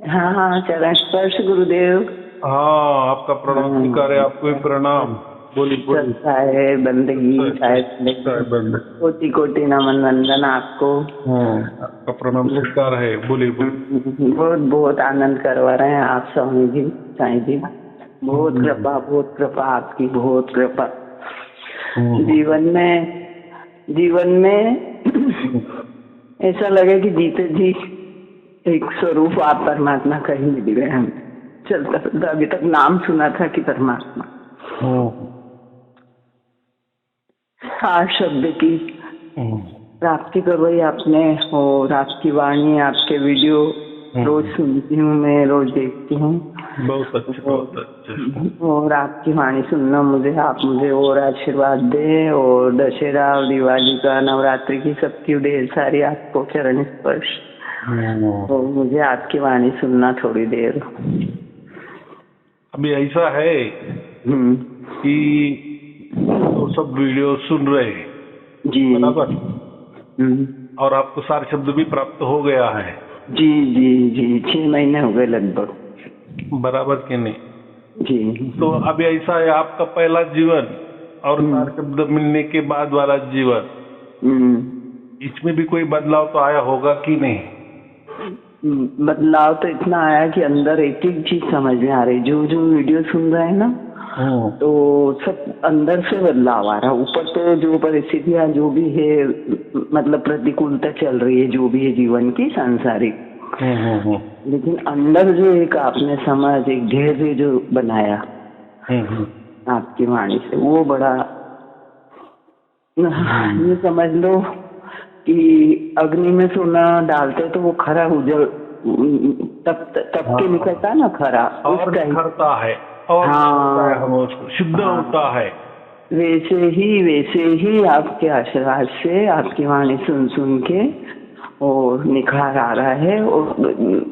हाँ हाँ, चरण स्पर्श गुरुदेव। हाँ, आपका प्रणाम स्वीकार है, आपको भी प्रणाम। बोलिए बोलिए। सत्ता है बंदगी, अच्छा है बंद। कोटि कोटि नमन वंदन आपको। आपका प्रणाम स्वीकार है, बोलिए बोलिए। बहुत बहुत आनंद करवा रहे हैं आप स्वामी जी, साईं जी। बहुत कृपा आपकी, बहुत कृपा। जीवन में ऐसा लगे कि जीते जी एक स्वरूप आप परमात्मा का ही मिल गए हमें। चलता चलता अभी तक नाम सुना था कि परमात्मा, सार शब्द की प्राप्ति करवाई आपने। और आपकी वाणी, आपके वीडियो रोज सुनती हूँ मैं, रोज देखती हूँ। बहुत अच्छा, बहुत अच्छा। और आपकी वाणी सुनना आप मुझे और आशीर्वाद दे। और दशहरा और दिवाली का, नवरात्रि की सबकी ढेर सारी आपको चरण स्पर्श। और मुझे आपकी वाणी सुनना थोड़ी देर। अभी ऐसा है कि तो सब वीडियो सुन रहे हैं जी बराबर, और आपको सार शब्द भी प्राप्त हो गया है। जी जी जी, 6 महीने हो गए लगभग। बराबर के नहीं? जी। तो अभी ऐसा है, आपका पहला जीवन और सार शब्द मिलने के बाद वाला जीवन, इसमें भी कोई बदलाव तो आया होगा कि नहीं? बदलाव तो इतना आया कि अंदर एक एक चीज समझ में आ रही। जो जो वीडियो सुन रहे हैं ना, तो सब अंदर से बदलाव आ रहा है। ऊपर तो जो परिस्थितियां जो भी है, मतलब प्रतिकूलता चल रही है जो भी है जीवन की, सांसारिक, लेकिन अंदर जो एक आपने समझ, एक धैर्य जो बनाया आपकी वाणी से, वो बड़ा, ये समझ लो कि अग्नि में सोना डालते तो वो खरा उजल तब के निकलता ना खरा, और निखरता है, और शुद्ध होता है। वैसे ही आपके आशीर्वाद से, आपकी वाणी सुन सुन के और निखार आ रहा है। और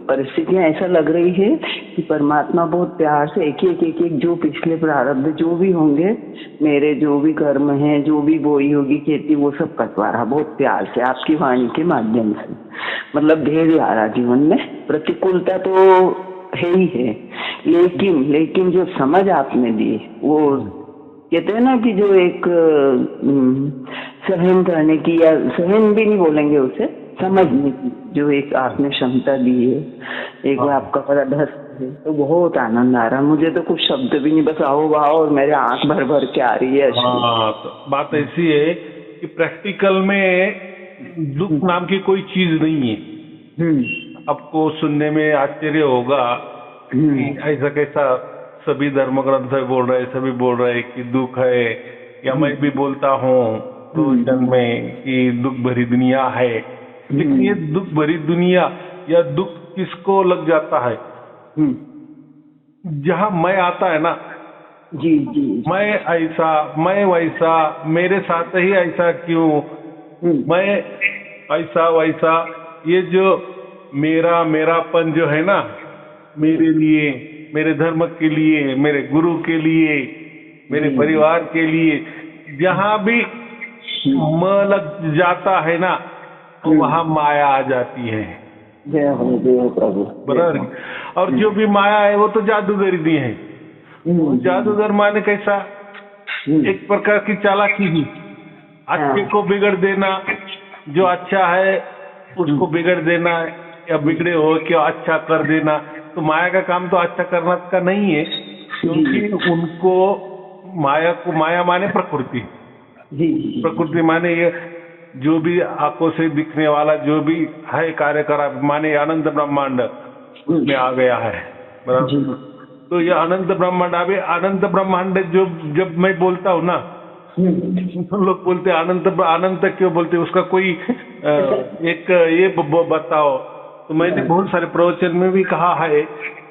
परिस्थितियां ऐसा लग रही है कि परमात्मा बहुत प्यार से एक एक जो पिछले प्रारब्ध जो भी होंगे, मेरे जो भी कर्म हैं, जो भी बोई होगी खेती, वो सब कटवा रहा बहुत प्यार से आपकी वाणी के माध्यम से। मतलब धैर्य आ रहा जीवन में। प्रतिकूलता तो है ही है, लेकिन जो समझ आपने दी, वो कहते हैं ना कि जो एक सहन करने की, या सहन भी नहीं बोलेंगे उसे, समझने की जो एक आपने क्षमता दी है, एक वो आपका पराधर्म है। तो बहुत आनंद आ रहा है मुझे। तो कुछ शब्द भी नहीं, बस आओ भाव, और मेरे आंख भर भर के आ रही है। तो बात ऐसी है कि प्रैक्टिकल में दुख नाम की कोई चीज नहीं है। आपको सुनने में आश्चर्य होगा कि ऐसा कैसा सभी धर्म ग्रंथ बोल रहे, सभी बोल रहे कि दुख है, या मैं भी बोलता हूँ प्रवचन में कि दुख भरी दुनिया है। लेकिन ये दुख भरी दुनिया या दुख किसको लग जाता है? जहाँ मैं आता है ना, जी, मैं ऐसा, मैं वैसा, मेरे साथ ही ऐसा क्यों, मैं ऐसा वैसा, ये जो मेरापन जो है ना, मेरे लिए, मेरे धर्म के लिए, मेरे गुरु के लिए, मेरे परिवार के लिए, जहाँ भी म लग जाता है ना, तो वहाँ माया आ जाती है। बराबर। और जो भी माया है वो तो जादूगरी है। जादूगर माने कैसा? एक प्रकार की चालाकी ही, अच्छे को बिगड़ देना, जो अच्छा है उसको बिगड़ देना, या बिगड़े हो क्या अच्छा कर देना। तो माया का काम तो अच्छा करना का नहीं है, क्योंकि उनको माया माने प्रकृति। प्रकृति माने ये जो भी आंखों से दिखने वाला जो भी है कार्य करा, माने अनंत ब्रह्मांड उसमें आ गया है। बराबर। तो ये अनंत ब्रह्मांड, अभी अनंत ब्रह्मांड जो जब मैं बोलता हूँ ना, तो लोग बोलते अनंत अनंत क्यों बोलते, उसका कोई एक ये बताओ। तो मैंने बहुत सारे प्रवचन में भी कहा है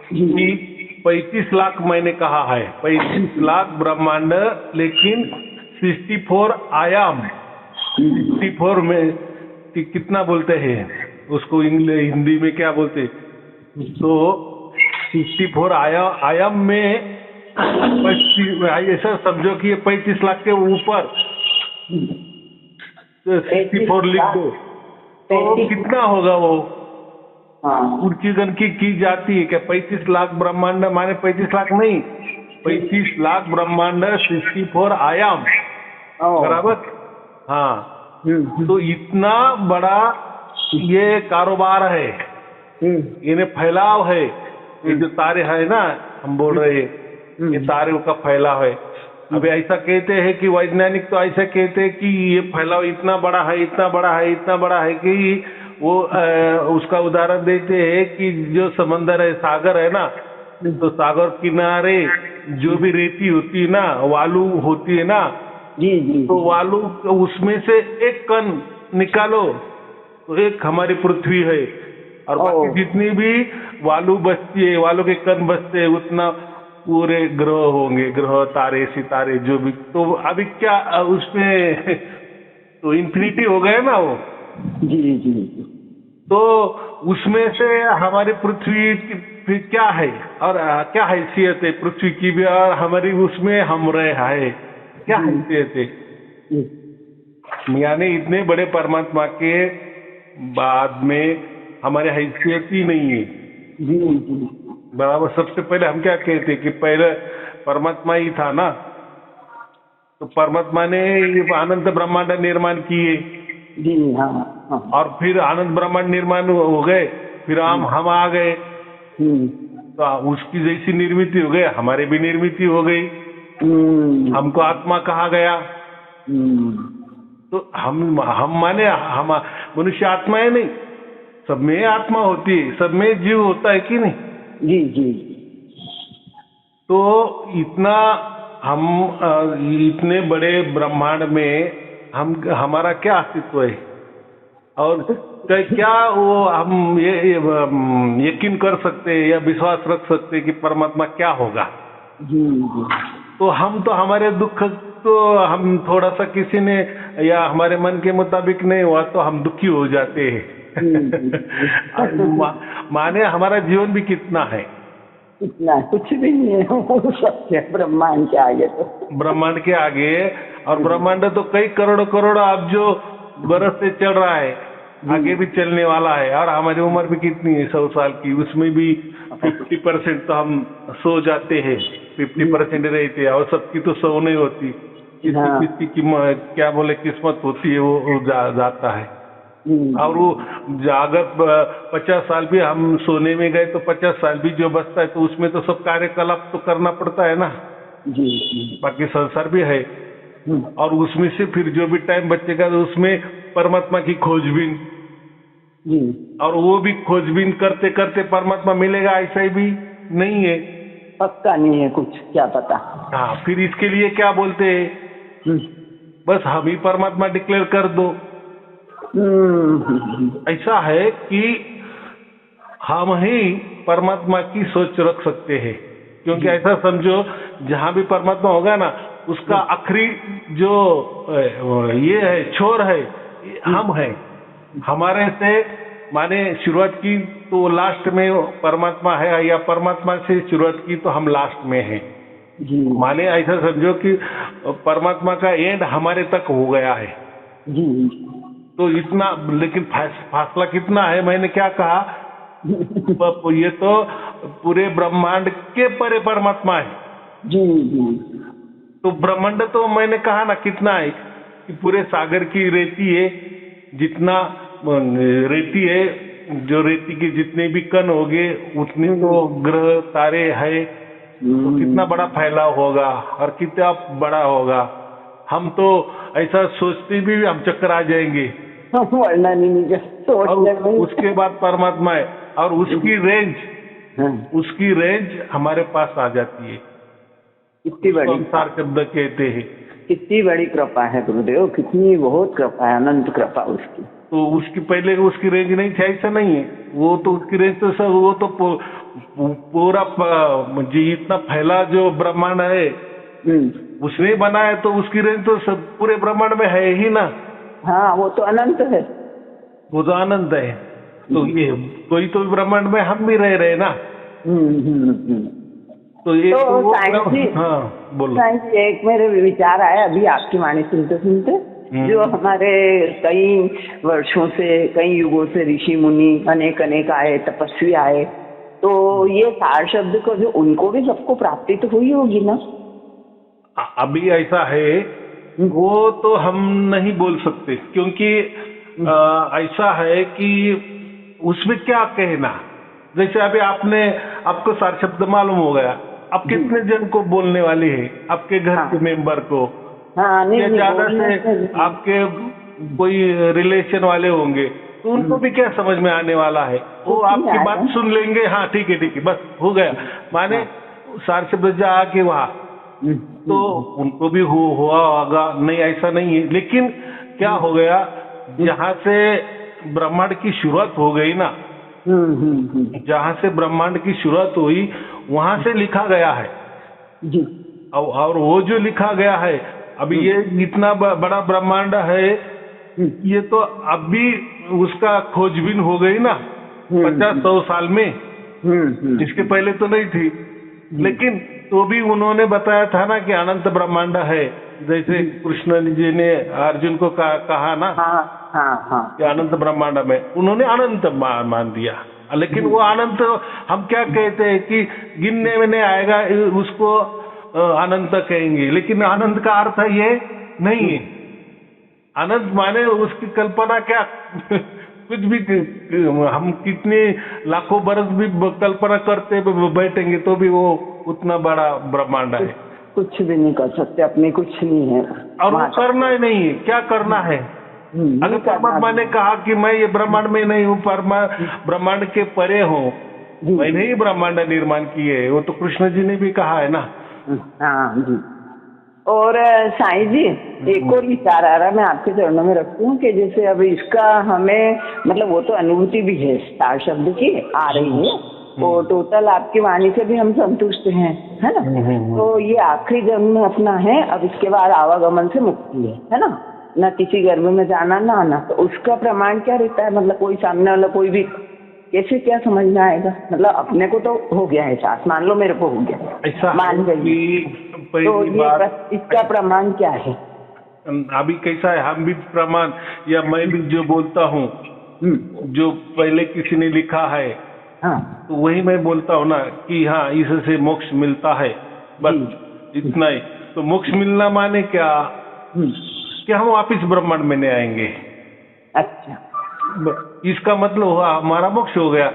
कि 35 लाख मैंने कहा है, 35 लाख ब्रह्मांड, लेकिन 64 आयाम, 64 में कितना बोलते हैं उसको, हिंदी में क्या बोलते? तो 64 आयाम में ऐसा समझो कि 35 लाख के ऊपर 64 लिख दो, तो कितना होगा वो? हाँ। उनकी गणकी की जाती है कि 35 लाख ब्रह्मांड माने 35 लाख नहीं, 35 लाख ब्रह्मांड 64 आयाम, बराबर। हाँ, तो इतना बड़ा ये कारोबार है, इन्हें फैलाव है। ये जो तारे है ना, हम बोल रहे हैं ये तारों का फैलाव है। अभी ऐसा कहते हैं कि वैज्ञानिक तो ऐसा कहते हैं कि ये फैलाव इतना बड़ा है, इतना बड़ा है, इतना बड़ा है कि वो उसका उदाहरण देते हैं कि जो समंदर है, सागर है ना, तो सागर किनारे जो भी रेती होती है ना, वालू होती है ना, जी, तो वालू उसमें से एक कण निकालो तो एक हमारी पृथ्वी है, और बाकी जितनी भी वालू बचती है, वालू के कण बचते हैं, उतना पूरे ग्रह होंगे, ग्रह तारे सितारे जो भी। तो अभी क्या उसमें तो इन्फिनिटी हो गए ना वो। जी। तो उसमें से हमारी पृथ्वी की क्या है और क्या हैसियत है पृथ्वी की भी, और हमारी उसमें हम रहे हैं, क्या हैसियत है। यानी इतने बड़े परमात्मा के बाद में हमारी हैसियत ही नहीं है। जी। बराबर। सबसे पहले हम क्या कहते कि पहले परमात्मा ही था ना, तो परमात्मा ने ये अनंत ब्रह्मांड निर्माण किए। जी हाँ। और फिर अनंत ब्रह्मांड निर्माण हो गए, फिर हम आ गए, तो उसकी जैसी निर्मित हो गए, हमारी भी निर्मित हो गई। हमको आत्मा कहा गया। तो हम माने हम मनुष्य आत्मा है नहीं, सब में आत्मा होती है, सब में जीव होता है कि नहीं। जी। तो इतना हम इतने बड़े ब्रह्मांड में हम हमारा क्या अस्तित्व है, और क्या वो हम ये यकीन कर सकते हैं या विश्वास रख सकते हैं कि परमात्मा क्या होगा। जी। तो हम तो हमारे दुख तो हम थोड़ा सा किसी ने या हमारे मन के मुताबिक नहीं हुआ तो हम दुखी हो जाते हैं। माने हमारा जीवन भी कितना है, इतना कुछ भी नहीं है, वो सत्य ब्रह्मांड के आगे। तो ब्रह्मांड के आगे, और ब्रह्मांड तो कई करोड़ों करोड़ों अब जो बरस से चल रहा है, आगे भी चलने वाला है। और हमारी उम्र भी कितनी है, 100 साल की, उसमें भी 50% तो हम सो जाते हैं, 50% रहते हैं, और सबकी तो सो नहीं होती। किसी की क्या बोले किस्मत होती है, वो जाता है। और वो अगर 50 साल भी हम सोने में गए तो 50 साल भी जो बचता है, तो उसमें तो सब कार्यकलाप तो करना पड़ता है ना। जी। बाकी संसार भी है, और उसमें से फिर जो भी टाइम बचेगा तो उसमें परमात्मा की खोजबीन, और वो भी खोजबीन करते करते परमात्मा मिलेगा ऐसा ही भी नहीं है, पक्का नहीं है कुछ, क्या पता। हाँ, फिर इसके लिए क्या बोलते हैं, बस हम ही परमात्मा डिक्लेयर कर दो। ऐसा है कि हम ही परमात्मा की सोच रख सकते हैं, क्योंकि ऐसा समझो जहां भी परमात्मा होगा ना, उसका आखिरी जो ये है छोर है, हम हैं। हमारे से माने शुरुआत की तो लास्ट में परमात्मा है, या परमात्मा से शुरुआत की तो हम लास्ट में हैं। माने ऐसा समझो कि परमात्मा का एंड हमारे तक हो गया है। तो इतना, लेकिन फासला कितना है, मैंने क्या कहा, ये तो पूरे ब्रह्मांड के परे परमात्मा है। तो ब्रह्मांड तो मैंने कहा ना कितना है, कि पूरे सागर की रेती है, जितना रेती है, जो रेती के जितने भी कण होंगे उतने तो ग्रह तारे है, तो कितना बड़ा फैलाव होगा और कितना बड़ा होगा। हम तो ऐसा सोचते भी हम चक्कर आ जाएंगे। और उसके बाद परमात्मा है, और उसकी रेंज हमारे पास आ जाती है। कितनी बड़ी संसार शब्द कहते हैं। कितनी बड़ी कृपा है गुरुदेव, कितनी बहुत कृपा है, अनंत कृपा उसकी। तो उसकी पहले उसकी रेंज नहीं थी, ऐसा नहीं है। वो तो उसकी रेंज तो सब, वो तो पूरा इतना फैला जो ब्रह्मांड है उसने बनाया, तो उसकी रेंज तो सब पूरे ब्रह्मांड में है ही ना। हाँ, वो तो अनंत है, वो तो अनंत है। तो ये कोई तो ब्रह्मांड में हम भी रह रहे ना। तो ये तो हाँ बोलो। एक मेरे विचार आए अभी आपकी वाणी सुनते सुनते, जो हमारे कई वर्षों से, कई युगों से ऋषि मुनि अनेक अनेक आए, तपस्वी आए, तो ये सार शब्द को जो उनको भी सबको प्राप्ति तो हुई होगी ना? अभी ऐसा है, वो तो हम नहीं बोल सकते, क्योंकि ऐसा है कि उसमें क्या कहना। जैसे अभी आपको सार शब्द मालूम हो गया, आप कितने जन को बोलने वाली है, आपके घर के मेंबर को, या ज्यादा से आपके कोई रिलेशन वाले होंगे, तो उनको भी क्या समझ में आने वाला है? वो आपकी बात सुन लेंगे, हाँ ठीक है बस हो गया, माने सार शब्द जा आके वहाँ, तो उनको भी हुआ होगा, नहीं ऐसा नहीं है। लेकिन क्या हो गया, जहाँ से ब्रह्मांड की शुरुआत हो गई ना, जहाँ से ब्रह्मांड की शुरुआत हुई वहां से लिखा गया है जी। और वो जो लिखा गया है, अभी ये इतना बड़ा ब्रह्मांड है, ये तो अभी उसका खोजबीन हो गई ना 50-100 साल में, इसके पहले तो नहीं थी। लेकिन तो भी उन्होंने बताया था ना कि अनंत ब्रह्मांड है, जैसे कृष्ण जी ने अर्जुन को कहा ना कि अनंत ब्रह्मांड में, उन्होंने अनंत मान दिया। लेकिन वो अनंत हम क्या कहते हैं कि गिनने में नहीं आएगा, उसको अनंत कहेंगे, लेकिन अनंत का अर्थ ये नहीं है। अनंत माने उसकी कल्पना क्या कुछ भी, हम कितने लाखों बरस भी कल्पना करते बैठेंगे तो भी वो उतना बड़ा ब्रह्मांड है, कुछ भी नहीं कर सकते, अपने कुछ नहीं है, और वो करना ही नहीं है। क्या करना है? अगर परमात्मा ने कहा कि मैं ये ब्रह्मांड में नहीं हूँ, ब्रह्मांड के परे हूँ, मैंने ही ब्रह्मांड निर्माण किए, वो तो कृष्ण जी ने भी कहा है ना। हाँ जी। और साईं जी, एक और विचार आ रहा है, मैं आपके चरणों में रखती हूँ कि जैसे अब इसका हमें मतलब वो तो अनुभूति भी है सार शब्द की आ रही है, तो टोटल आपकी वाणी से भी हम संतुष्ट हैं, है ना? तो ये आखिरी जन्म अपना है, अब इसके बाद आवागमन से मुक्ति है ना? ना किसी गर्भ में जाना ना आना, तो उसका प्रमाण क्या रहता है? मतलब कोई सामने वाला कोई भी कैसे क्या समझ में आएगा? मतलब अपने को तो हो गया है साथ, मान लो मेरे को हो गया, ऐसा मान गई, तो ये इसका प्रमाण क्या है? अभी कैसा है, हम भी प्रमाण, या मैं भी जो बोलता हूँ, जो पहले किसी ने लिखा है, तो वही मैं बोलता हूँ ना कि हाँ इससे मोक्ष मिलता है, बस इतना ही। तो मोक्ष मिलना माने क्या कि हम वापिस ब्रह्मांड में नहीं आएंगे। अच्छा, इसका मतलब हुआ हमारा मोक्ष हो गया।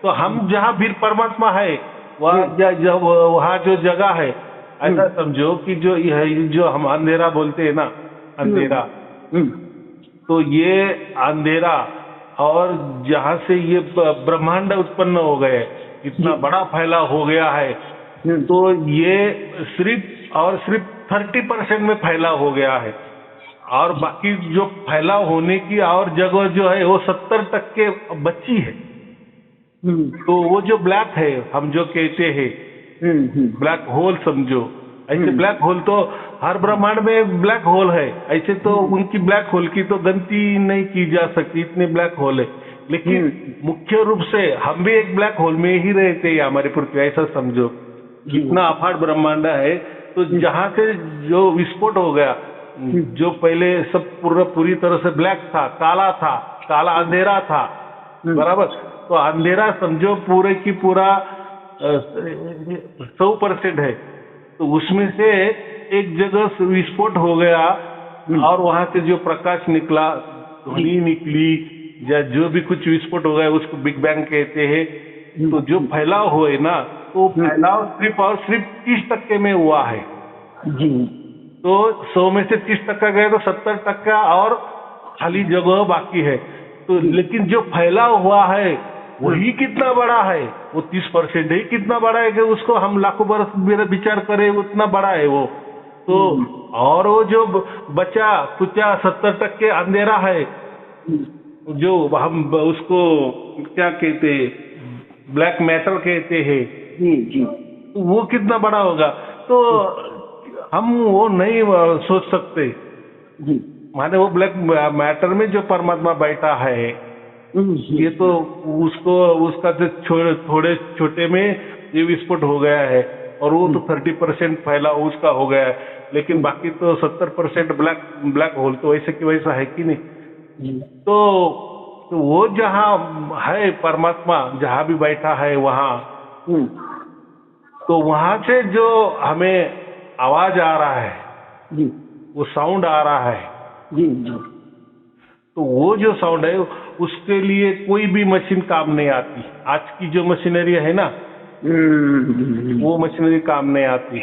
तो हम जहाँ फिर परमात्मा है वहाँ जो जगह है, ऐसा समझो कि जो हम अंधेरा बोलते हैं ना, अंधेरा, तो ये अंधेरा और जहाँ से ये ब्रह्मांड उत्पन्न हो गए, इतना बड़ा फैलाव हो गया है, तो ये सिर्फ और सिर्फ 30% में फैलाव हो गया है, और बाकी जो फैलाव होने की और जगह जो है वो 70% बची है। तो वो जो ब्लैक है, हम जो कहते हैं ब्लैक होल समझो, ऐसे ब्लैक होल तो हर ब्रह्मांड में ब्लैक होल है, ऐसे तो उनकी ब्लैक होल की तो गिनती नहीं की जा सकती, इतने ब्लैक होल है। लेकिन मुख्य रूप से हम भी एक ब्लैक होल में ही रहते हैं, हमारी पृथ्वी, ऐसा समझो कितना अफाट ब्रह्मांड है। तो जहाँ से जो विस्फोट हो गया, जो पहले सब पूरी तरह से ब्लैक था, काला अंधेरा था, बराबर, तो अंधेरा समझो पूरे की पूरा 100% है, तो उसमें से एक जगह विस्फोट हो गया और वहां से जो प्रकाश निकला, ध्वनि निकली, या जो भी कुछ विस्फोट हो गया उसको बिग बैंग कहते हैं। तो जो फैलाव हुए ना, तो फैलाव सिर्फ और सिर्फ 30% में हुआ है जी। तो 100 में से 30% गए तो 70% और खाली जगह बाकी है। तो लेकिन जो फैलाव हुआ है वही कितना बड़ा है, वो 30% है, कितना बड़ा है कि उसको हम लाखों बरस विचार करें उतना बड़ा है वो। तो और वो जो बचा कुचा 70% अंधेरा है, जो हम उसको क्या कहते हैं, ब्लैक मैटर कहते हैं जी, वो कितना बड़ा होगा, तो हम वो नहीं सोच सकते जी। माने वो ब्लैक मैटर में जो परमात्मा बैठा है, ये तो उसका जो थोड़े छोटे में ये विस्फोट हो गया है, और वो तो 30% फैला उसका हो गया है, लेकिन बाकी तो 70% ब्लैक होल तो वैसे की वैसा है कि नहीं। तो वो जहाँ है परमात्मा, जहाँ भी बैठा है वहाँ, तो वहां से जो हमें आवाज आ रहा है जी, वो साउंड आ रहा है जी, जी, तो वो जो साउंड है उसके लिए कोई भी मशीन काम नहीं आती। आज की जो मशीनरी है ना, वो मशीनरी काम नहीं आती।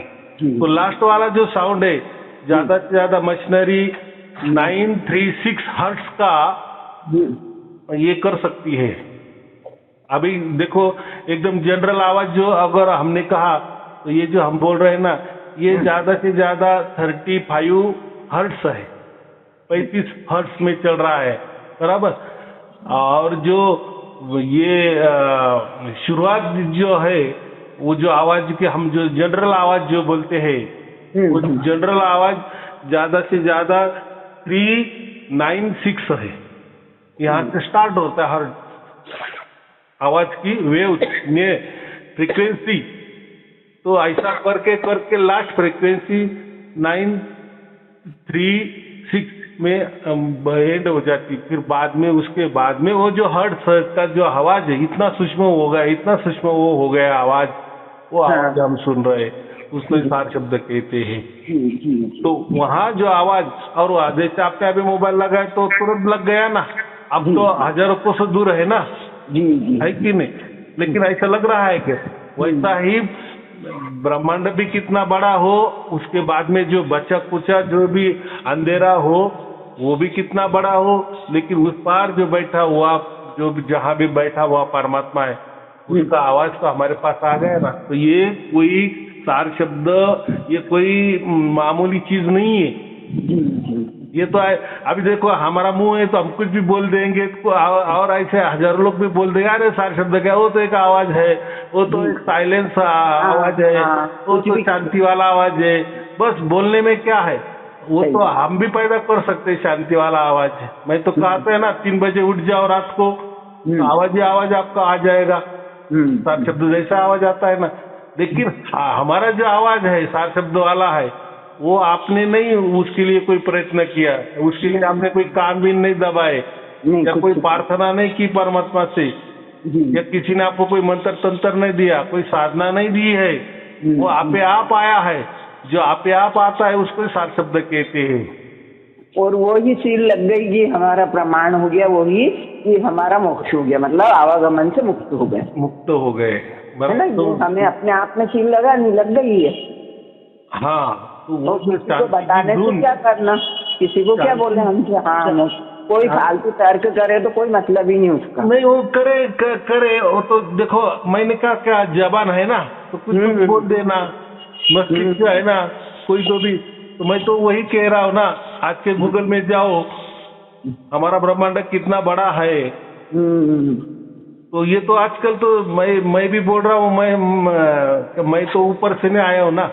तो लास्ट वाला जो साउंड है, ज्यादा से ज्यादा मशीनरी 936 हर्ट्ज का ये कर सकती है। अभी देखो एकदम जनरल आवाज जो अगर हमने कहा तो ये जो हम बोल रहे हैं ना, ये ज्यादा से ज्यादा 35 हर्ट्ज है, 35 हर्ट्ज में चल रहा है, बराबर। और जो ये शुरुआत जो है, वो जो आवाज के हम जो जनरल आवाज जो बोलते हैं, वो जनरल आवाज ज्यादा से ज्यादा 396 है, यहाँ से स्टार्ट होता है हर आवाज की वेव में फ्रीक्वेंसी। तो ऐसा करके करके लास्ट फ्रीक्वेंसी 936 में एंड हो जाती। फिर बाद में उसके बाद में वो जो हर्ट्ज का जो आवाज है इतना सूक्ष्म हो गया, इतना सूक्ष्म वो हो गया आवाज, वो आवाज हम सुन रहे, उसको सार शब्द कहते हैं। तो वहाँ जो आवाज, और जैसे आपने अभी मोबाइल लगाया तो तुरंत लग गया ना, अब तो हजारों कोस दूर है ना, है कि नहीं। लेकिन ऐसा लग रहा है कि वैसा ही ब्रह्मांड भी कितना बड़ा हो, उसके बाद में जो बचा कुचा जो भी अंधेरा हो वो भी कितना बड़ा हो, लेकिन उस पार जो बैठा हुआ, जो भी जहाँ भी बैठा हुआ परमात्मा है, उसका आवाज तो हमारे पास आ गया ना। तो ये कोई सार शब्द, ये कोई मामूली चीज नहीं है। ये तो अभी देखो हमारा मुंह है तो हम कुछ भी बोल देंगे, और ऐसे हजारों लोग भी बोल देंगे अरे सार शब्द क्या, वो तो एक आवाज है, वो तो एक साइलेंस आवाज है, वो तो शांति वाला आवाज है। बस बोलने में क्या है, वो तो हम भी पैदा कर सकते हैं शांति वाला आवाज है। मैं तो कहते हैं ना 3 बजे उठ जाओ रात को, आवाज ही आवाज आपका आ जाएगा, सार शब्द जैसा आवाज आता है ना। लेकिन हमारा जो आवाज है सार शब्द वाला है, वो आपने नहीं उसके लिए कोई प्रयत्न किया, उसके लिए आपने कोई कान भी नहीं दबाए, या कोई प्रार्थना नहीं की परमात्मा से, या किसी ने आपको कोई मंत्र तंत्र नहीं दिया, कोई साधना नहीं दी है, वो आपे आप आया है। जो आपे आप आता है उसको सार शब्द कहते हैं। और वो ही सील लग गई कि हमारा प्रमाण हो गया, वही कि हमारा मोक्ष हो गया, मतलब आवागमन से मुक्त हो गए, हो गए, तो हमें अपने आप में सील लग गई है। हाँ, तो वो किसी को बताने से क्या करना, किसी को क्या बोले हम कि हाँ, कोई फालतू तर्क करे तो कोई मतलब ही नहीं उसका। नहीं, वो करे वो तो देखो, मैंने कहा क्या जबान है ना, तो कुछ बोल देना, मस्तिष्क है ना कोई तो भी। तो मैं तो वही कह रहा हूँ ना, आज के गूगल में जाओ, हमारा ब्रह्मांड कितना बड़ा है। तो ये तो आजकल तो मैं भी बोल रहा हूँ, मैं तो ऊपर से नहीं आया हूँ ना,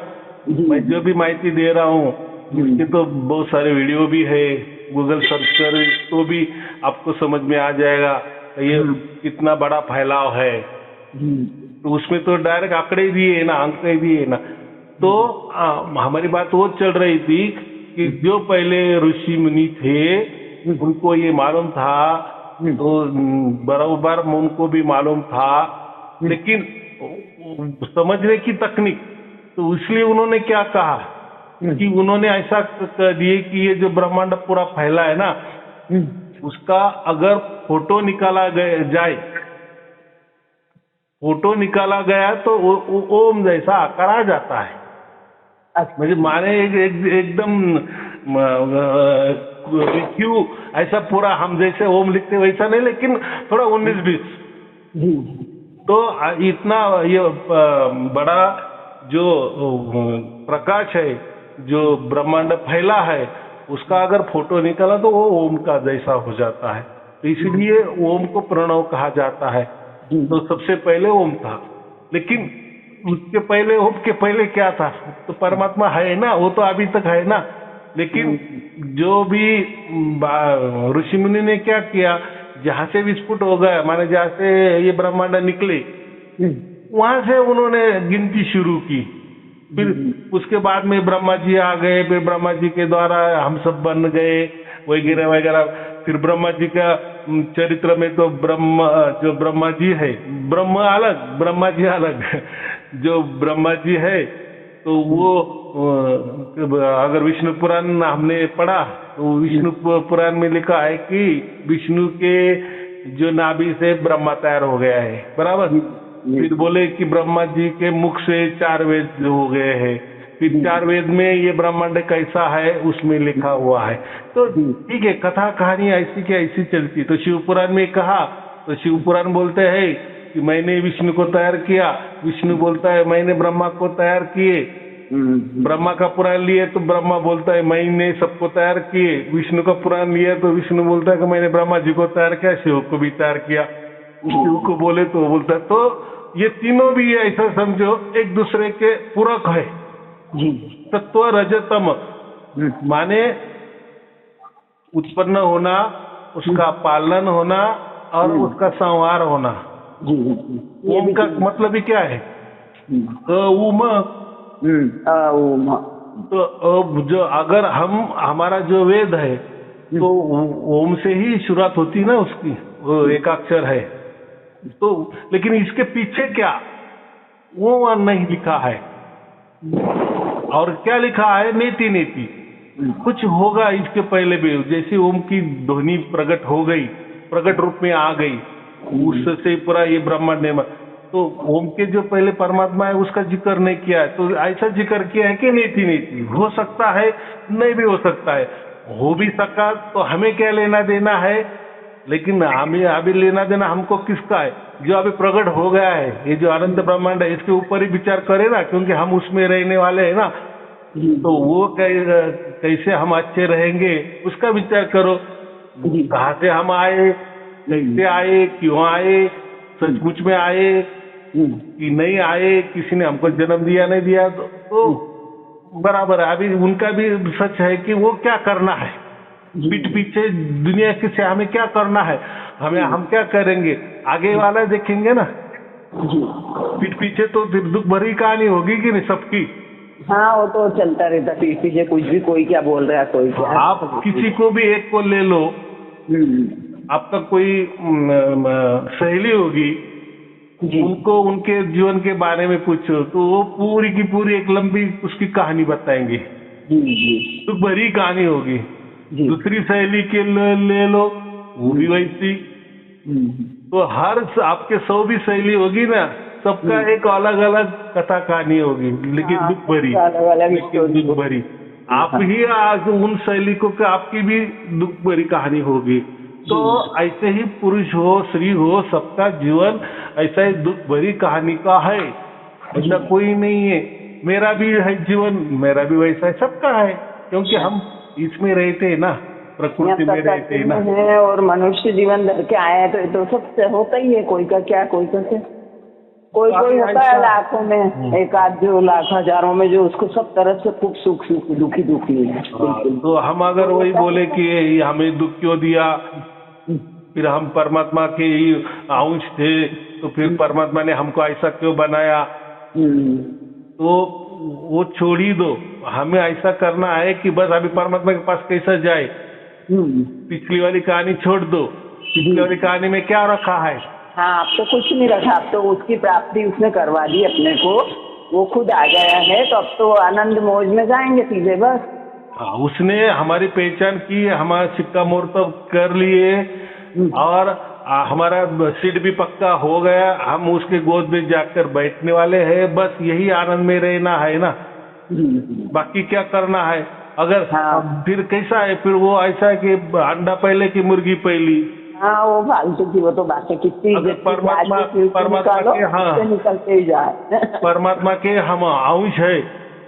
मैं जो भी माहिती दे रहा हूँ उसके तो बहुत सारे वीडियो भी है, गूगल सर्च कर तो भी आपको समझ में आ जाएगा ये कितना बड़ा फैलाव है। तो उसमें तो डायरेक्ट आंकड़े दिए ना, अंक दिए ना। तो हमारी बात वो चल रही थी कि जो पहले ऋषि मुनि थे उनको ये मालूम था, तो बराबर उनको भी मालूम था, लेकिन समझने की तकनीक, तो इसलिए उन्होंने क्या कहा कि उन्होंने ऐसा कह दिए कि ये जो ब्रह्मांड पूरा फैला है ना, उसका अगर फोटो निकाला जाए, फोटो निकाला गया तो ओम जैसा आकार आ जाता है। मुझे माने एकदम क्यों ऐसा पूरा हम जैसे ओम लिखते वैसा नहीं, लेकिन थोड़ा 19-20। तो इतना ये बड़ा जो प्रकाश है, जो ब्रह्मांड फैला है, उसका अगर फोटो निकाला तो वो ओम का जैसा हो जाता है। तो इसलिए ओम को प्रणव कहा जाता है। तो सबसे पहले ओम था, लेकिन उसके पहले ओम के पहले क्या था, तो परमात्मा है ना, वो तो अभी तक है ना। लेकिन जो भी ऋषि मुनि ने क्या किया, जहाँ से विस्फोट हो गया, माने जहाँ से ये ब्रह्मांड निकले, वहां से उन्होंने गिनती शुरू की फिर उसके बाद में ब्रह्मा जी आ गए, फिर ब्रह्मा जी के द्वारा हम सब बन गए वगैरह वगैरह। फिर ब्रह्मा जी का चरित्र में तो जो ब्रह्मा जी है, ब्रह्मा अलग ब्रह्मा जी अलग जो ब्रह्मा जी है तो वो अगर विष्णु पुराण हमने पढ़ा तो विष्णु पुराण में लिखा है कि विष्णु के जो नाभि से ब्रह्मा तैयार हो गया है, बराबर। फिर बोले कि ब्रह्मा जी के मुख से 4 वेद हो गए हैं। फिर 4 वेद में ये ब्रह्मांड कैसा है उसमें लिखा हुआ है। तो ठीक है, कथा कहानी ऐसी की ऐसी चलती। तो शिव पुराण में कहा तो शिव पुराण बोलते हैं कि मैंने विष्णु को तैयार किया, विष्णु बोलता है मैंने ब्रह्मा को तैयार किए। ब्रह्मा का पुराण लिए तो ब्रह्मा बोलता है मैंने सबको तैयार किए। विष्णु का पुराण लिया तो विष्णु बोलता है कि मैंने ब्रह्मा जी को तैयार किया, शिव को भी तैयार किया। शिव को बोले तो बोलता है। तो ये तीनों भी ऐसा समझो एक दूसरे के पूरक है। तत्व रजतम माने उत्पन्न होना, उसका पालन होना और उसका संहार होना। ओम का मतलब ही क्या है? ओम। तो जो अगर हमारा जो वेद है तो ओम से ही शुरुआत होती ना उसकी, वो एकाक्षर है। तो लेकिन इसके पीछे क्या वो नहीं लिखा है। और क्या लिखा है? नेति नेति कुछ होगा इसके पहले भी। जैसे ओम की ध्वनि प्रकट हो गई, प्रकट रूप में आ गई, उससे पूरा ये ब्रह्मांड है। तो ओम के जो पहले परमात्मा है उसका जिक्र नहीं किया है, तो ऐसा जिक्र किया है कि नेति नेति। हो सकता है, नहीं भी हो सकता है। हो भी सका तो हमें क्या लेना देना है, लेकिन हमें अभी लेना देना हमको किसका है? जो अभी प्रकट हो गया है, ये जो अनंत ब्रह्मांड है, इसके ऊपर ही विचार करें ना, क्योंकि हम उसमें रहने वाले हैं ना। तो वो कैसे हम अच्छे रहेंगे उसका विचार करो। कहाँ से हम आए, कैसे आए, क्यों आए, सचमुच में आए कि नहीं आए, किसी ने हमको जन्म दिया नहीं दिया, तो बराबर है। अभी उनका भी सच है कि वो क्या करना है, पीठ पीछे दुनिया से हमें क्या करना है, हम क्या करेंगे, आगे वाला देखेंगे ना। पीठ पीछे तो फिर दुख भरी कहानी होगी कि नहीं सबकी। हाँ, वो तो चलता रहता पीठ पीछे, कुछ भी, कोई क्या बोल रहा है, कोई क्या। आप किसी को भी एक को ले लो, आपका कोई सहेली होगी, उनको उनके जीवन के बारे में पूछो तो वो पूरी की पूरी एक लंबी उसकी कहानी बताएंगे, दुख भरी कहानी होगी। दूसरी सहेली के ले लो, वो भी वैसी। तो हर आपके 100 भी सहेली होगी ना, सबका एक अलग अलग कथा कहानी होगी, लेकिन दुख भरी, लेकिन दुख भरी। आप ही आज उन सहेली को आपकी भी दुख भरी कहानी होगी। तो ऐसे ही पुरुष हो, स्त्री हो, सबका जीवन ऐसा ही दुख भरी कहानी का है। ऐसा कोई नहीं है। मेरा भी है जीवन, मेरा भी वैसा है, सबका है, क्योंकि हम इसमें रहते हैं ना, प्रकृति में रहते हैं ना। और मनुष्य जीवन धर के आए हैं तो ये तो सब होता ही है, कोई का क्या, कोई का क्या। कोई होता है लाखों में, एक आध जो लाख हजारों में जो उसको सब तरह से खूब सुख दुखी है। तो हम अगर वही बोले कि हमें दुख क्यों दिया, फिर हम परमात्मा के ही अंश थे, तो फिर परमात्मा ने हमको ऐसा क्यों बनाया, तो वो छोड़ ही दो। हमें ऐसा करना है कि बस अभी परमात्मा के पास कैसा जाए। पिछली वाली कहानी छोड़ दो। पिछली वाली कहानी में क्या रखा है? हाँ, अब तो कुछ नहीं रखा, अब तो उसकी प्राप्ति उसने करवा दी अपने को, वो खुद आ गया है, तो अब तो आनंद मौज में जाएंगे सीधे बस। हाँ, उसने हमारी पहचान की, हमारा सिक्का मोड़ तो कर लिए और हमारा सीट भी पक्का हो गया, हम उसके गोद में जाकर बैठने वाले हैं। बस यही आनंद में रहना है ना, बाकी क्या करना है। अगर फिर कैसा है, फिर वो ऐसा है कि अंडा पहले की मुर्गी पहली। हाँ, वो फालतू की वो तो बातें कितनी। परमात्मा के, हाँ, निकलते ही जाए। परमात्मा के हम अंश है,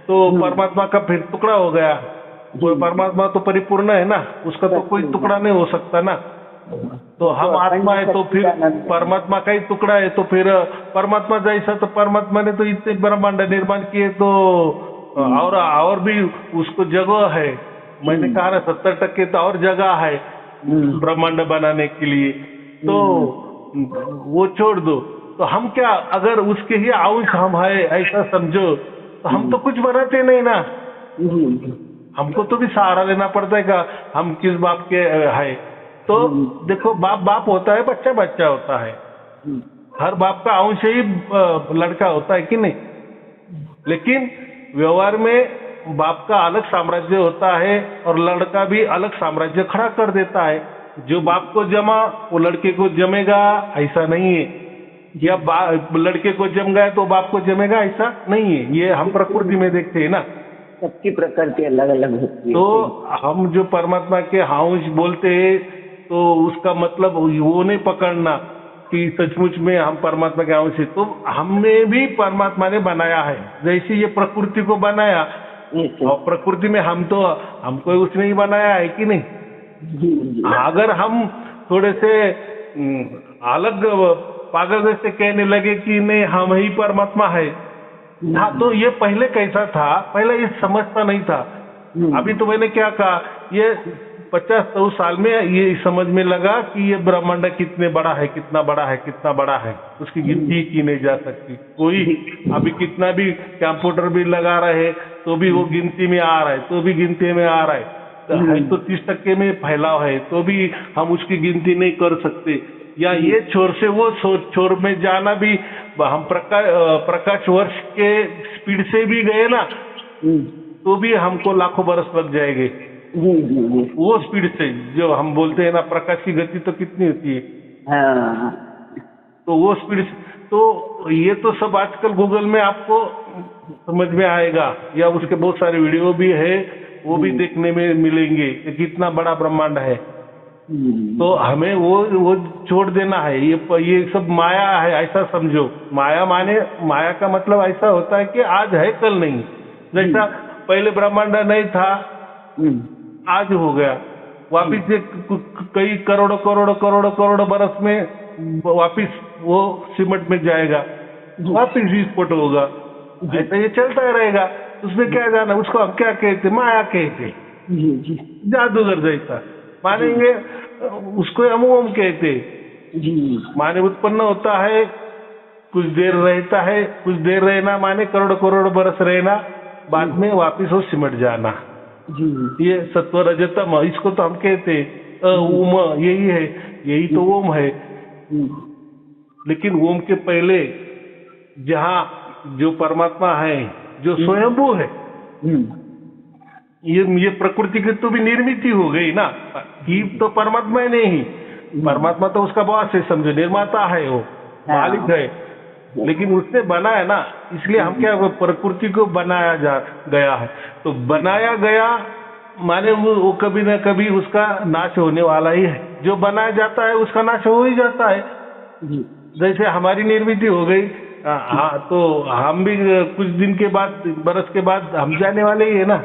तो परमात्मा का फिर टुकड़ा हो गया। वो परमात्मा तो परिपूर्ण है ना, उसका तो कोई टुकड़ा नहीं हो सकता ना। तो हम आत्मा है तो फिर परमात्मा का ही टुकड़ा है, तो फिर परमात्मा जैसा, तो परमात्मा ने तो इतने ब्रह्मांड निर्माण किए, तो और भी उसको जगह है। मैंने कहा ना 70% तो और जगह है ब्रह्मांड बनाने के लिए। तो वो छोड़ दो। तो हम क्या, अगर उसके ही अंश हम है ऐसा समझो, तो हम तो कुछ बनाते नहीं ना, जी हमको तो भी सहारा लेना पड़ता है का हम किस बाप के है। तो देखो बाप बाप होता है, बच्चा बच्चा होता है, हर बाप का अंश ही लड़का होता है कि नहीं। लेकिन व्यवहार में बाप का अलग साम्राज्य होता है और लड़का भी अलग साम्राज्य खड़ा कर देता है। जो बाप को जमा वो लड़के को जमेगा ऐसा नहीं है, या लड़के को जम गया तो बाप को जमेगा ऐसा नहीं है। ये हम प्रकृति में देखते हैं ना, सबकी प्रकृति अलग अलग होती है। तो हम जो परमात्मा के अंश बोलते हैं तो उसका मतलब वो नहीं पकड़ना कि सचमुच में हम परमात्मा के अंश है। तो हमें भी परमात्मा ने बनाया है, जैसे ये प्रकृति को बनाया, और प्रकृति में हमको उसने ही बनाया है कि नहीं। अगर हम थोड़े से अलग पागल जैसे कहने लगे कि नहीं हम ही परमात्मा है, हाँ, तो ये पहले कैसा था, पहले ये समझता नहीं था। अभी तो मैंने क्या कहा, ये 50-100 साल में ये समझ में लगा कि ये ब्रह्मांड कितने बड़ा है, कितना बड़ा है, कितना बड़ा है, उसकी गिनती की नहीं जा सकती। कोई अभी कितना भी कंप्यूटर भी लगा रहे तो भी वो गिनती में आ रहा है, तो भी गिनती में आ रहा है, तो 30% में फैलाव है, तो भी हम उसकी गिनती नहीं कर सकते। या ये छोर से वो छोर में जाना भी, हम प्रकाश वर्ष के स्पीड से भी गए ना तो भी हमको लाखों बरस लग जाएंगे। वो स्पीड से जो हम बोलते हैं ना, प्रकाश की गति तो कितनी होती है, तो वो स्पीड से, तो ये तो सब आजकल गूगल में आपको समझ में आएगा, या उसके बहुत सारे वीडियो भी है, वो भी देखने में मिलेंगे कि कितना बड़ा ब्रह्मांड है। तो हमें वो छोड़ देना है, ये सब माया है ऐसा समझो। माया का मतलब ऐसा होता है कि आज है कल नहीं। जैसा पहले ब्रह्मांड नहीं था, आज हो गया, वापिस से कई करोड़ बरस में वापिस वो सीमेंट में जाएगा, वापिस विस्फोट होगा, ऐसा ये चलता रहेगा। उसमें क्या जाना, उसको हम क्या कहते, माया कहते, जादूगर जैसा मानेंगे, उसको हम ओम कहते। माने उत्पन्न होता है, कुछ देर रहता है, कुछ देर रहना माने करोड़ बरस रहना, बाद में वापिस वो सिमट जाना। ये सत्व रजतम, इसको तो हम कहते ओम, यही है, यही तो ओम है। लेकिन ओम के पहले जहाँ जो परमात्मा है, जो स्वयंभू है, ये प्रकृति की तो भी निर्मित हो गई ना, ये तो परमात्मा ही नहीं, परमात्मा तो उसका बॉस है, समझो, निर्माता है, वो मालिक है, लेकिन उसने बनाया ना, इसलिए हम क्या प्रकृति को बनाया गया है। तो बनाया गया माने वो कभी ना कभी उसका नाश होने वाला ही है। जो बनाया जाता है उसका नाश हो ही जाता है। जैसे हमारी निर्मित हो गई, हाँ, तो हम भी कुछ दिन के बाद, बरस के बाद हम जाने वाले ही है ना,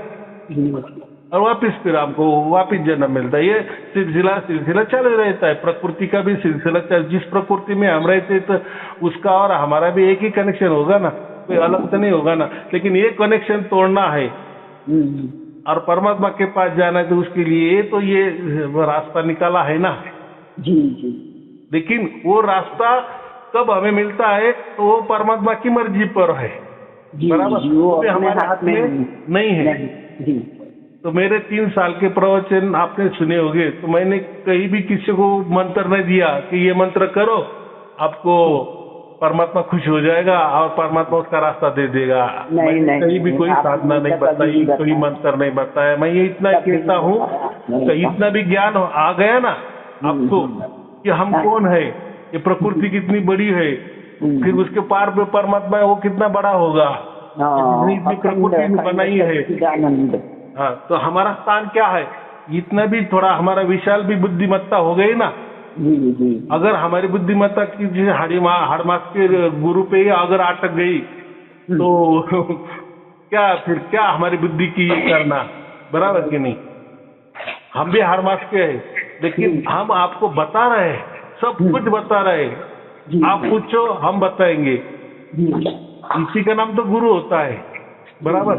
और वापिस फिर हमको वापिस जन्म मिलता है। ये सिलसिला चल रहता है, प्रकृति का भी सिलसिला जिस प्रकृति में हम रहते तो उसका और हमारा भी एक ही कनेक्शन होगा ना, कोई अलग तो नहीं होगा ना। लेकिन ये कनेक्शन तोड़ना है और परमात्मा के पास जाना है, तो उसके लिए तो ये रास्ता निकाला है ना। लेकिन वो रास्ता कब हमें मिलता है, तो वो परमात्मा की मर्जी पर है, बराबर, वो हमारे हाथ में नहीं है। तो मेरे 3 साल के प्रवचन आपने सुने होंगे, तो मैंने कहीं भी किसी को मंत्र नहीं दिया कि ये मंत्र करो आपको परमात्मा खुश हो जाएगा और परमात्मा उसका रास्ता दे देगा। मैंने कहीं भी कोई साधना नहीं बताई, कोई मंत्र नहीं बताया। मैं ये इतना कहता हूँ कि इतना भी ज्ञान आ गया ना आपको कि हम कौन है, ये प्रकृति कितनी बड़ी है, फिर उसके पार पे परमात्मा है, वो कितना बड़ा होगा, इतनी प्रकृति बनाई है। हाँ, तो हमारा स्थान क्या है, इतना भी थोड़ा हमारा विशाल भी बुद्धिमत्ता हो गई ना। अगर हमारी बुद्धिमत्ता की हड़मास के गुरु पे ही अगर अटक गई तो क्या हमारी बुद्धि की ये करना, बराबर कि नहीं। हम भी हड़मास के हैं, लेकिन हम आपको बता रहे हैं, सब कुछ बता रहे हैं। आप पूछो, हम बताएंगे। इसी का नाम तो गुरु होता है, बराबर।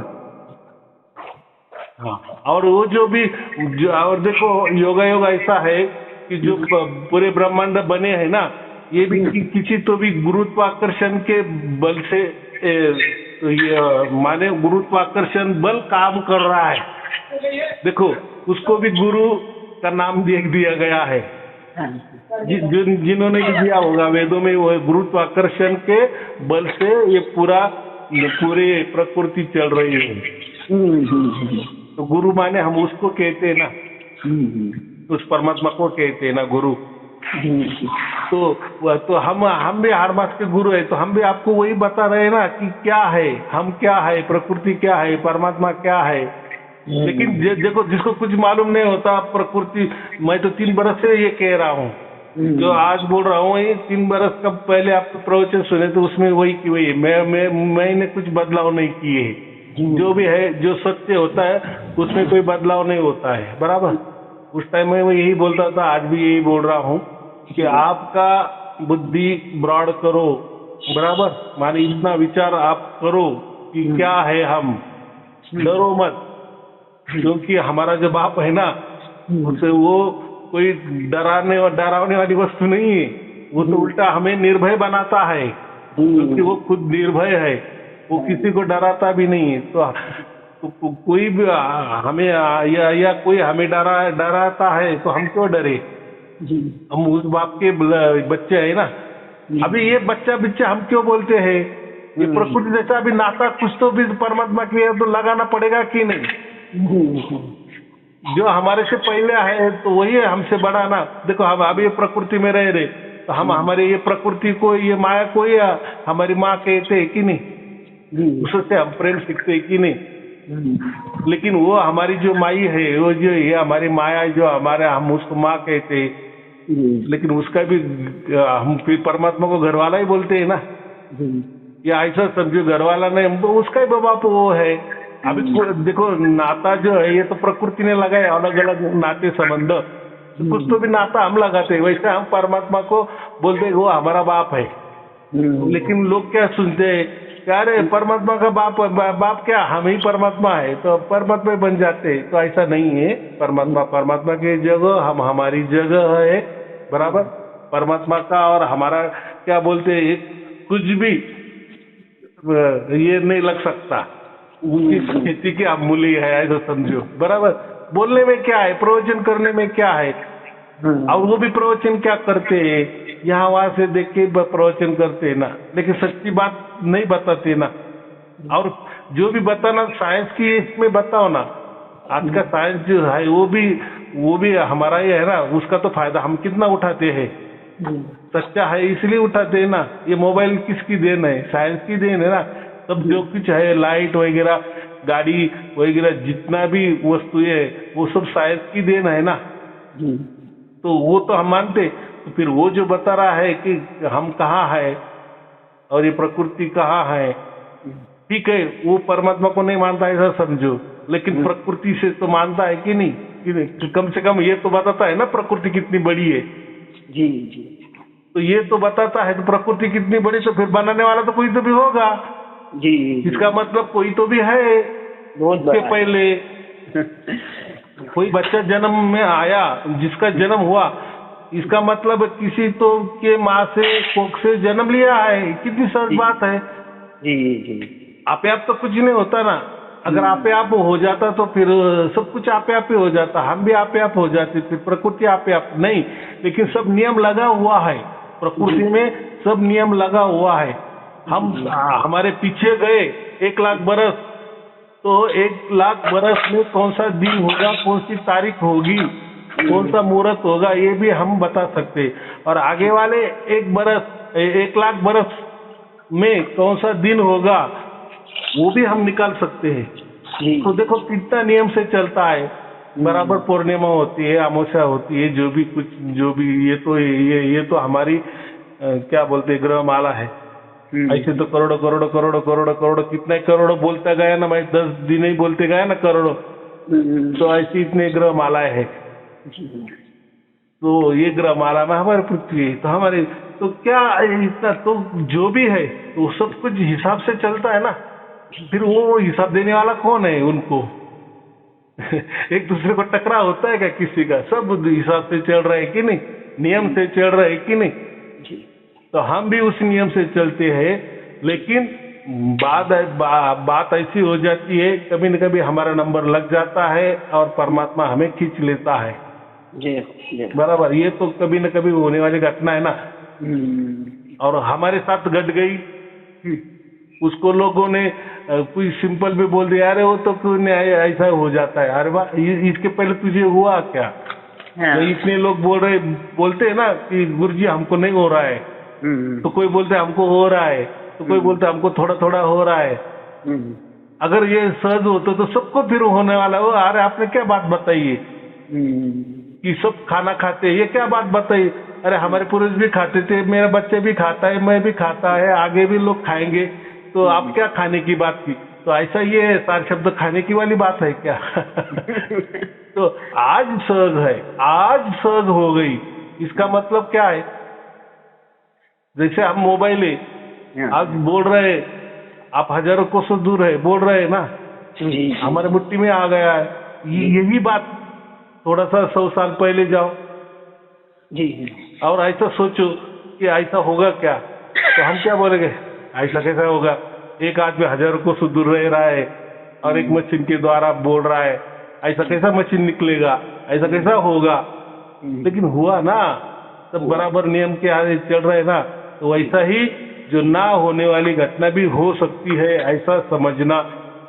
हाँ, और वो और देखो योग ऐसा है कि जो पूरे ब्रह्मांड बने हैं ना, ये भी किसी तो भी गुरुत्वाकर्षण के बल से तो ये माने गुरुत्वाकर्षण बल काम कर रहा है। देखो उसको भी गुरु का नाम दिया गया है। जिन्होंने भी दिया होगा वेदों में, वो गुरुत्वाकर्षण के बल से ये पूरे प्रकृति चल रही है। तो गुरु माने हम उसको कहते हैं ना, उस परमात्मा को कहते हैं ना गुरु। तो हम भी हर बात के गुरु है, तो हम भी आपको वही बता रहे हैं ना कि क्या है, हम क्या है, प्रकृति क्या है, परमात्मा क्या है। लेकिन देखो जिसको कुछ मालूम नहीं होता प्रकृति, मैं तो 3 बरस से ये कह रहा हूँ, जो आज बोल रहा हूँ, ये 3 बरस का पहले आपको प्रवचन सुने तो उसमें वही की वही, मैंने कुछ बदलाव नहीं किए। जो भी है, जो सत्य होता है उसमें कोई बदलाव नहीं होता है, बराबर। उस टाइम में मैं यही बोलता था, आज भी यही बोल रहा हूँ कि आपका बुद्धि ब्रॉड करो, बराबर, माने इतना विचार आप करो कि क्या है हम, डरो मत, क्योंकि हमारा जो बाप है ना, उसे वो कोई डरावने वाली वस्तु नहीं है। वो तो उल्टा हमें निर्भय बनाता है, क्योंकि वो खुद निर्भय है, वो किसी को डराता भी नहीं है। तो कोई भी हमें या कोई हमें डराता है तो हम क्यों डरे? हम उस बाप के बच्चे है ना। अभी ये बच्चा हम क्यों बोलते हैं? ये प्रकृति जैसा अभी नाता कुछ तो भी परमात्मा के लिए तो लगाना पड़ेगा कि नहीं? जो हमारे से पहले है तो वही है हमसे बड़ा ना। देखो हम अभी ये प्रकृति में रह रहे, तो हम हमारे ये प्रकृति को, ये माया को ही हमारी माँ कहते हैं कि नहीं? उससे हम प्रेम सीखते हैं कि नहीं? लेकिन वो हमारी जो माई है, वो जो ये हमारी माया, जो हमारे, हम उसको माँ कहते हैं, लेकिन उसका भी हम फिर परमात्मा को घरवाला ही बोलते हैं ना। या ऐसा समझो घरवाला नहीं, हम तो उसका ही बाप वो है। अभी देखो नाता जो है ये तो प्रकृति ने लगाया, अलग अलग नाते संबंध, तो कुछ तो भी नाता हम लगाते हैं। वैसे हम परमात्मा को बोलते हैं वो हमारा बाप है। लेकिन लोग क्या सुनते हैं, अरे परमात्मा का बाप क्या, हम ही परमात्मा है, तो परमात्मा बन जाते हैं। तो ऐसा नहीं है। परमात्मा की जगह, हम हमारी जगह है, बराबर। परमात्मा का और हमारा क्या बोलते हैं, कुछ भी ये नहीं लग सकता। उसकी स्थिति की अमूल्य है, ऐसा समझो, बराबर। बोलने में क्या है, प्रवचन करने में क्या है। और वो भी प्रवचन क्या करते हैं, यहाँ वहां से देख के प्रवचन करते हैं ना, लेकिन सच्ची बात नहीं बताते ना। और जो भी बताना साइंस की इसमें बताओ ना। आज का साइंस जो है वो भी हमारा ही है ना, उसका तो फायदा हम कितना उठाते हैं। सच्चा है इसलिए उठाते हैं ना। ये मोबाइल किसकी देन है? साइंस की देन है ना। तब जो कुछ है, लाइट वगैरह, गाड़ी वगैरह, जितना भी वस्तु है वो सब साइंस की देन है ना। तो वो तो हम मानते। तो फिर वो जो बता रहा है कि हम कहाँ है और ये प्रकृति कहाँ है, ठीक है, वो परमात्मा को नहीं मानता ऐसा समझो, लेकिन प्रकृति से तो मानता है कि नहीं? कि कम से कम ये तो बताता है ना प्रकृति कितनी बड़ी है। जी। तो ये तो बताता है, तो प्रकृति कितनी बड़ी, तो फिर बनाने वाला तो कोई तो भी होगा। जी। इसका मतलब कोई तो भी है। बहुत पहले कोई बच्चा जन्म में आया, जिसका जन्म हुआ, इसका मतलब किसी तो के माँ से, कोख से जन्म लिया है। कितनी सहज बात है। जी। आपे आप तो कुछ नहीं होता ना। अगर आपे आप हो जाता तो फिर सब कुछ आपे आप ही हो जाता, हम भी आपे आप हो जाते, फिर प्रकृति आपे आप नहीं। लेकिन सब नियम लगा हुआ है प्रकृति में, सब नियम लगा हुआ है। हम हमारे पीछे गए 1 लाख बरस, तो 1 लाख बरस में कौन सा दिन होगा, कौन सी तारीख होगी, कौन सा मुहूर्त होगा, ये भी हम बता सकते। और आगे वाले 1 लाख बरस में कौन सा दिन होगा, वो भी हम निकाल सकते हैं। तो देखो कितना नियम से चलता है। बराबर पूर्णिमा होती है, अमावस्या होती है, जो भी ये तो हमारी क्या बोलते हैं, ग्रहमाला है। ऐसे तो करोड़ों कितने करोड़ों बोलता गया ना, मैं 10 दिन ही बोलते गया ना करोड़ों। तो ऐसी इतने ग्रहमालाएं है। तो ये ग्रहमाला में हमारी पृथ्वी है, तो हमारे तो क्या इतना, तो जो भी है तो सब कुछ हिसाब से चलता है ना। फिर वो हिसाब देने वाला कौन है उनको? एक दूसरे को टकरा होता है क्या किसी का? सब हिसाब से चल रहा है कि नहीं, नियम से चल रहा है कि नहीं? तो हम भी उस नियम से चलते हैं, लेकिन बात ऐसी हो जाती है, कभी न कभी हमारा नंबर लग जाता है और परमात्मा हमें खींच लेता है। जी बराबर, ये तो कभी न कभी होने वाली घटना है ना। और हमारे साथ घट गई। उसको लोगों ने कोई सिंपल भी बोल दिया, अरे वो तो क्यों नहीं ऐसा हो जाता है। अरे वाह, इसके पहले तुझे हुआ क्या? तो इतने लोग बोलते हैं ना कि गुरुजी हमको नहीं हो रहा है, तो कोई बोलते हमको हो रहा है, तो कोई बोलते हमको थोड़ा थोड़ा हो रहा है। अगर ये सहज होता तो सबको फिर होने वाला हो। अरे आपने क्या बात बताई है कि सब खाना खाते हैं, ये क्या बात बताई? अरे हमारे पुरुष भी खाते थे, मेरा बच्चे भी खाता है, मैं भी खाता है, आगे भी लोग खाएंगे, तो आप क्या खाने की बात की? तो ऐसा ये सार शब्द खाने की वाली बात है क्या? तो आज सहज है, आज सहज हो गई, इसका मतलब क्या है? जैसे हम मोबाइल है, आज बोल रहे हैं, आप हजारों कोसों दूर है, बोल रहे हैं ना, हमारे मुट्ठी में आ गया है। यही बात थोड़ा सा 100 साल पहले जाओ और ऐसा सोचो कि ऐसा होगा क्या, तो हम क्या बोलेंगे? ऐसा कैसा होगा? एक आदमी हजारों कोसों दूर रह रहा है और एक मशीन के द्वारा बोल रहा है, ऐसा कैसा मशीन निकलेगा, ऐसा कैसा होगा? लेकिन हुआ ना, तब बराबर नियम के आगे चल रहे ना। तो वैसा ही जो ना होने वाली घटना भी हो सकती है, ऐसा समझना।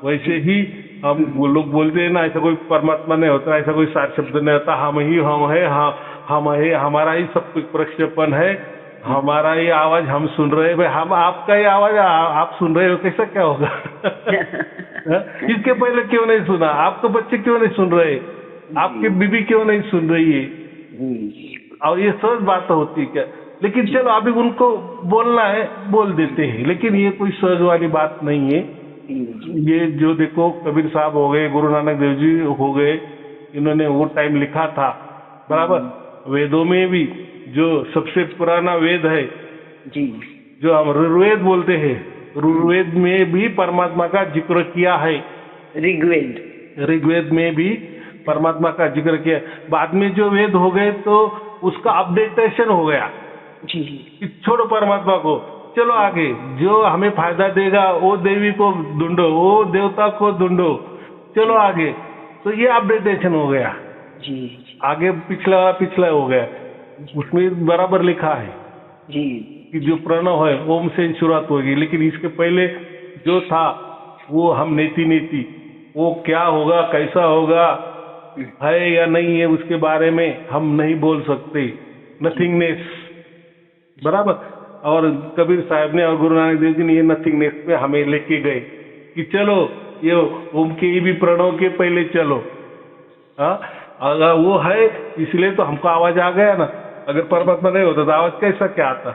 वैसे ही हम लोग बोलते हैं ना, ऐसा कोई परमात्मा नहीं होता, ऐसा कोई सार शब्द नहीं होता, हम ही हम है, हाँ हम है, हमारा ही सब कुछ प्रक्षेपण है, हमारा ही आवाज हम सुन रहे हैं। भाई हम आपका ही आवाज आप सुन रहे हो, कैसा क्या होगा? इसके पहले क्यों नहीं सुना? आपके बच्चे क्यों नहीं सुन रहे? आपकी बीबी क्यों नहीं सुन रही है? और ये सहज बात होती है क्या? लेकिन चलो अभी उनको बोलना है, बोल देते हैं, लेकिन ये कोई सहज वाली बात नहीं है। ये जो देखो कबीर साहब हो गए, गुरु नानक देव जी हो गए, इन्होंने वो टाइम लिखा था, बराबर। वेदों में भी जो सबसे पुराना वेद है जो हम ऋग्वेद बोलते हैं, ऋग्वेद में भी परमात्मा का जिक्र किया है। ऋग्वेद में भी परमात्मा का जिक्र किया। बाद में जो वेद हो गए तो उसका अपडेटेशन हो गया कि छोड़ो परमात्मा को, चलो आगे जो हमें फायदा देगा वो देवी को ढूंढो, वो देवता को ढूंढो, चलो आगे। तो ये अपडेटेशन हो गया, आगे पिछला हो गया। उसमें बराबर लिखा है कि जो प्रणव है ओम से शुरुआत होगी, लेकिन इसके पहले जो था वो हम नेति वो क्या होगा, कैसा होगा, है या नहीं है, उसके बारे में हम नहीं बोल सकते। नथिंगनेस, बराबर। और कबीर साहब ने और गुरु नानक देव जी ने ये नथिंगनेस पे हमें लेके गए कि चलो ये ओम के भी प्रणव के पहले चलो। अगर वो है इसलिए तो हमको आवाज आ गया ना। अगर परमात्मा नहीं होता तो आवाज कैसा क्या आता?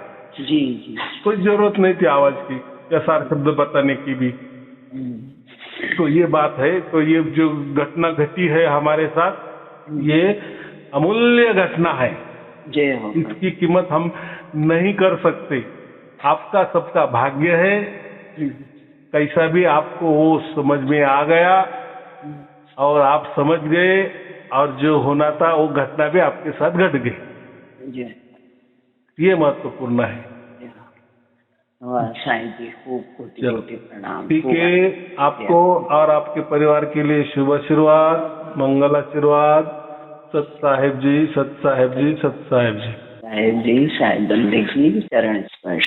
कोई जरूरत नहीं थी आवाज की या सार शब्द बताने की भी। तो ये बात है। तो ये जो घटना घटी है हमारे साथ, ये अमूल्य घटना है, इसकी कीमत हम नहीं कर सकते। आपका सबका भाग्य है, कैसा भी आपको वो समझ में आ गया और आप समझ गए, और जो होना था वो घटना भी आपके साथ घट गई। ये महत्वपूर्ण है। चलो ठीक है, आपको और आपके परिवार के लिए शुभ आशीर्वाद, मंगल आशीर्वाद। सत साहेब जी, सत साहेब जी, सत साहेब जी। साहेब जी, साहेब बंदे की चरण स्पर्श।